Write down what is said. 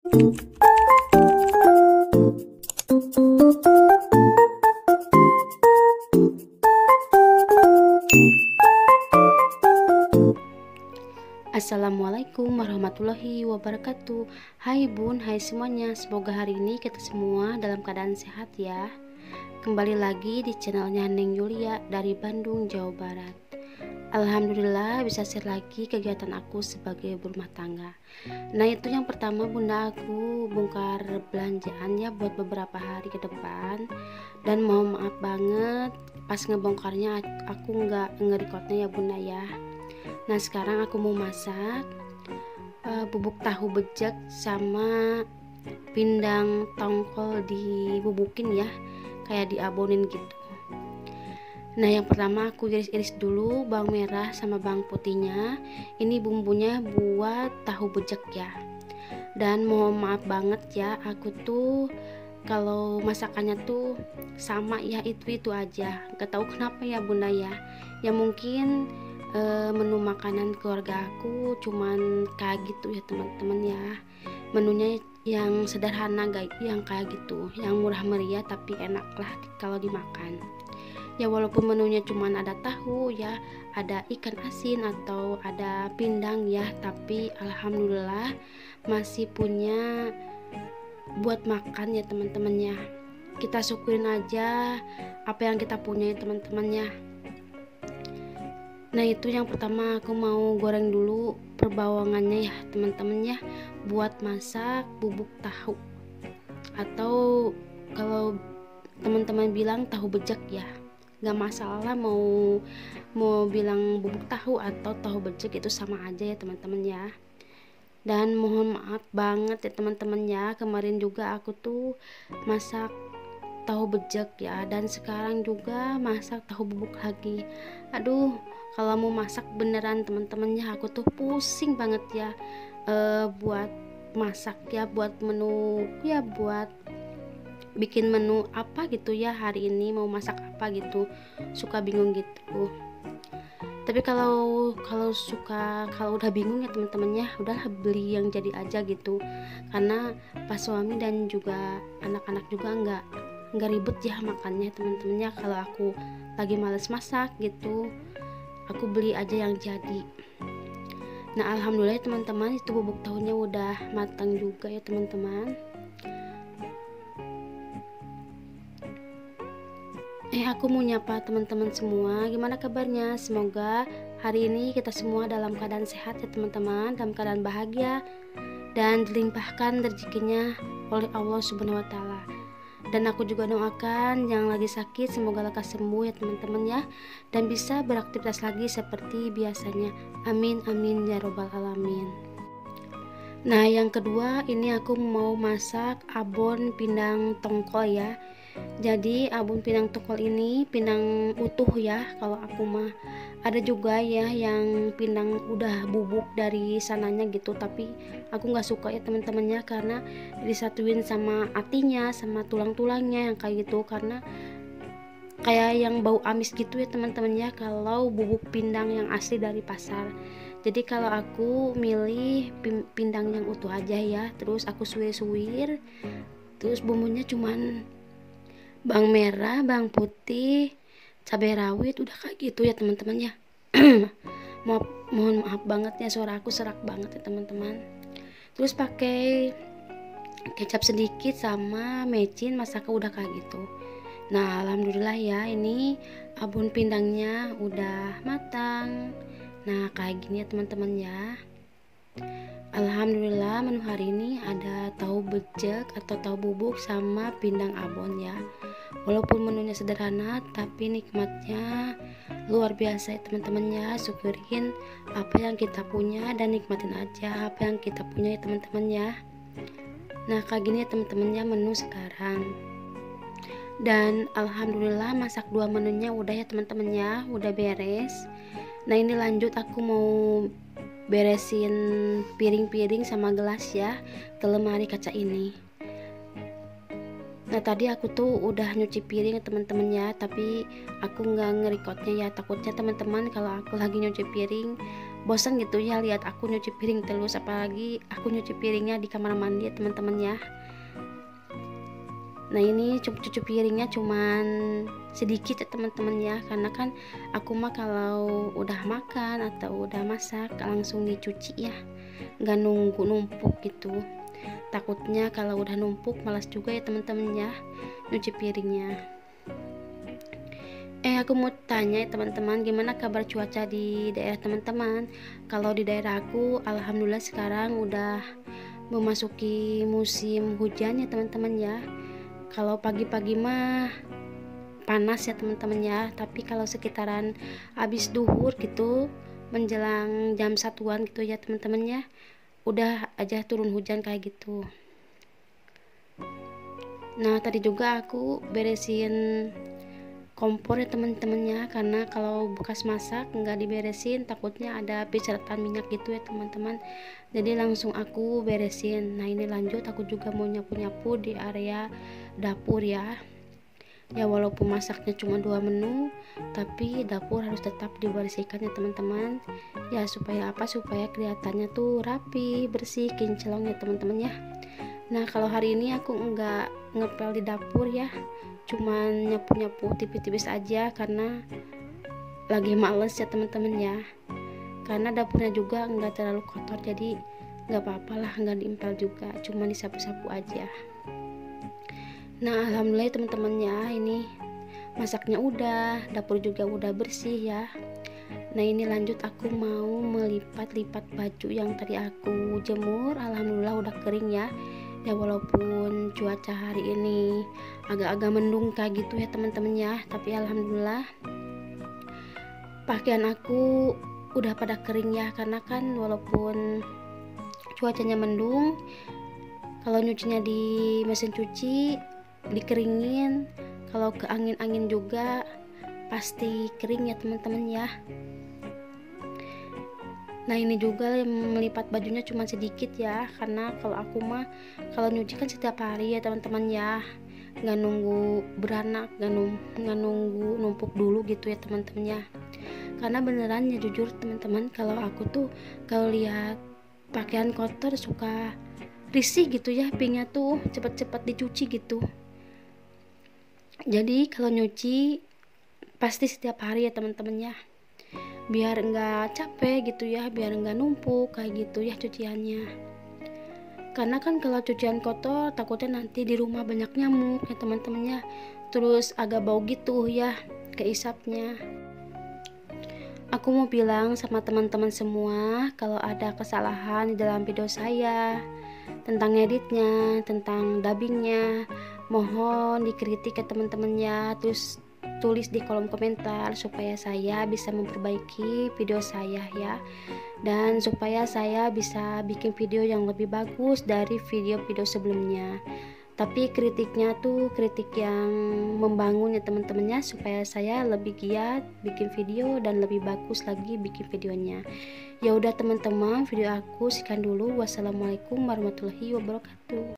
Assalamualaikum warahmatullahi wabarakatuh. Hai bun, hai semuanya. Semoga hari ini kita semua dalam keadaan sehat ya. Kembali lagi di channelnya Neng Yulia dari Bandung, Jawa Barat. Alhamdulillah bisa share lagi kegiatan aku sebagai ibu rumah tangga. Nah itu yang pertama, bunda aku bongkar belanjaan ya buat beberapa hari ke depan. Dan mohon maaf banget pas ngebongkarnya aku nggak nge-recordnya ya bunda ya. Nah sekarang aku mau masak bubuk tahu bejek sama pindang tongkol dibubukin ya, kayak diabonin gitu. Nah yang pertama aku iris-iris dulu bawang merah sama bawang putihnya. Ini bumbunya buat tahu bejek ya. Dan mohon maaf banget ya, aku tuh kalau masakannya tuh sama ya, itu aja. Gak tahu kenapa ya bunda ya. Ya mungkin menu makanan keluarga aku cuman kayak gitu ya teman-teman ya. Menunya yang sederhana guys, yang kayak gitu, yang murah meriah tapi enak lah kalau dimakan. Ya walaupun menunya cuman ada tahu ya, ada ikan asin atau ada pindang ya, tapi alhamdulillah masih punya buat makan ya teman-teman ya. Kita syukurin aja apa yang kita punya ya teman-teman ya. Nah itu yang pertama aku mau goreng dulu perbawangannya ya teman-teman ya, buat masak bubuk tahu, atau kalau teman-teman bilang tahu bejek ya, gak masalah mau bilang bubuk tahu atau tahu bejek, itu sama aja ya teman-teman ya. Dan mohon maaf banget ya teman-teman ya, kemarin juga aku tuh masak tahu bejek ya, dan sekarang juga masak tahu bubuk lagi. Aduh, kalau mau masak beneran teman-teman ya, aku tuh pusing banget ya buat masak ya, buat menu ya, buat bikin menu apa gitu ya, hari ini mau masak apa gitu, suka bingung gitu. Tapi kalau udah bingung ya teman-teman ya, udahlah beli yang jadi aja gitu, karena pas suami dan juga anak-anak juga nggak ribet ya makannya teman-teman ya. Kalau aku lagi males masak gitu, aku beli aja yang jadi. Nah alhamdulillah ya teman-teman, itu bubuk tahunya udah matang juga ya teman-teman. Aku mau nyapa teman-teman semua, gimana kabarnya? Semoga hari ini kita semua dalam keadaan sehat ya teman-teman, dalam keadaan bahagia dan dilimpahkan rezekinya oleh Allah Subhanahu wa taala. Dan aku juga doakan yang lagi sakit semoga lekas sembuh ya teman-teman ya, dan bisa beraktivitas lagi seperti biasanya. Amin amin ya robbal alamin. Nah yang kedua ini aku mau masak abon pindang tongkol ya. Jadi abon pindang tongkol ini pindang utuh ya kalau aku mah. Ada juga ya yang pindang udah bubuk dari sananya gitu, tapi aku nggak suka ya teman-temannya, karena disatuin sama atinya sama tulang-tulangnya yang kayak gitu, karena kayak yang bau amis gitu ya teman-teman ya kalau bubuk pindang yang asli dari pasar. Jadi kalau aku milih pindang yang utuh aja ya, terus aku suwir-suwir, terus bumbunya cuman bawang merah, bawang putih, cabai rawit, udah kayak gitu ya teman-teman ya. Mohon maaf banget ya, suara aku serak banget ya teman-teman. Terus pakai kecap sedikit sama mecin, masaknya udah kayak gitu. Nah alhamdulillah ya, ini abon pindangnya udah matang. Nah kayak gini ya teman-teman ya. Alhamdulillah menu hari ini ada tahu bejek atau tahu bubuk sama pindang abon ya. Walaupun menunya sederhana tapi nikmatnya luar biasa ya teman-teman ya. Syukurin apa yang kita punya dan nikmatin aja apa yang kita punya ya teman-teman ya. Nah kayak gini ya teman-teman ya menu sekarang. Dan alhamdulillah masak dua menunya udah ya teman-teman ya, udah beres. Nah ini lanjut aku mau beresin piring-piring sama gelas ya ke lemari kaca ini. Nah tadi aku tuh udah nyuci piring teman-teman ya, tapi aku nggak nge-recordnya ya, takutnya teman-teman kalau aku lagi nyuci piring bosan gitu ya lihat aku nyuci piring terus, apalagi aku nyuci piringnya di kamar mandi ya teman-teman ya. Nah ini cuci piringnya cuman sedikit ya teman-teman ya, karena kan aku mah kalau udah makan atau udah masak langsung dicuci ya, nggak nunggu numpuk gitu. Takutnya kalau udah numpuk malas juga ya teman-teman ya nyuci piringnya. Aku mau tanya ya teman-teman, gimana kabar cuaca di daerah teman-teman? Kalau di daerah aku alhamdulillah sekarang udah memasuki musim hujan ya teman-teman ya. Kalau pagi-pagi mah panas ya teman-teman ya, tapi kalau sekitaran habis duhur gitu menjelang jam 1-an gitu ya teman-teman ya, udah aja turun hujan kayak gitu. Nah tadi juga aku beresin kompor ya teman-teman ya, karena kalau bekas masak nggak diberesin takutnya ada piceratan minyak gitu ya teman-teman, jadi langsung aku beresin. Nah ini lanjut aku juga mau nyapu-nyapu di area dapur ya. Ya walaupun masaknya cuma 2 menu, tapi dapur harus tetap dibersihkan ya teman-teman ya, supaya apa, supaya kelihatannya tuh rapi, bersih, kinclong ya teman-teman ya. Nah kalau hari ini aku enggak ngepel di dapur ya, cuman nyapu-nyapu tipis-tipis aja karena lagi males ya teman-teman ya, karena dapurnya juga enggak terlalu kotor, jadi nggak apa-apa lah nggak diimpel juga, cuman disapu-sapu aja. Nah alhamdulillah teman-teman ya, ini masaknya udah, dapur juga udah bersih ya. Nah ini lanjut aku mau melipat-lipat baju yang tadi aku jemur, alhamdulillah udah kering ya. Ya walaupun cuaca hari ini agak-agak mendung kayak gitu ya teman-teman ya, tapi alhamdulillah pakaian aku udah pada kering ya, karena kan walaupun cuacanya mendung, kalau nyucinya di mesin cuci dikeringin, kalau ke angin-angin juga pasti kering ya teman-teman ya. Nah ini juga melipat bajunya cuma sedikit ya, karena kalau aku mah kalau nyuci kan setiap hari ya teman-teman ya, nggak nunggu beranak, nggak nunggu numpuk dulu gitu ya teman-teman ya. Karena beneran ya jujur teman-teman, kalau aku tuh kalau lihat pakaian kotor suka risih gitu ya, pingnya tuh cepet-cepet dicuci gitu. Jadi kalau nyuci pasti setiap hari ya teman-teman ya, biar enggak capek gitu ya, biar enggak numpuk kayak gitu ya cuciannya. Karena kan kalau cucian kotor takutnya nanti di rumah banyak nyamuk ya teman-teman ya, terus agak bau gitu ya keisapnya. Aku mau bilang sama teman-teman semua, kalau ada kesalahan di dalam video saya tentang editnya, tentang dubbingnya, mohon dikritik ya teman-teman ya, terus tulis di kolom komentar supaya saya bisa memperbaiki video saya ya, dan supaya saya bisa bikin video yang lebih bagus dari video-video sebelumnya. Tapi kritiknya tuh kritik yang membangun ya teman-temannya, supaya saya lebih giat bikin video dan lebih bagus lagi bikin videonya. Ya udah teman-teman, video aku sekian dulu. Wassalamualaikum warahmatullahi wabarakatuh.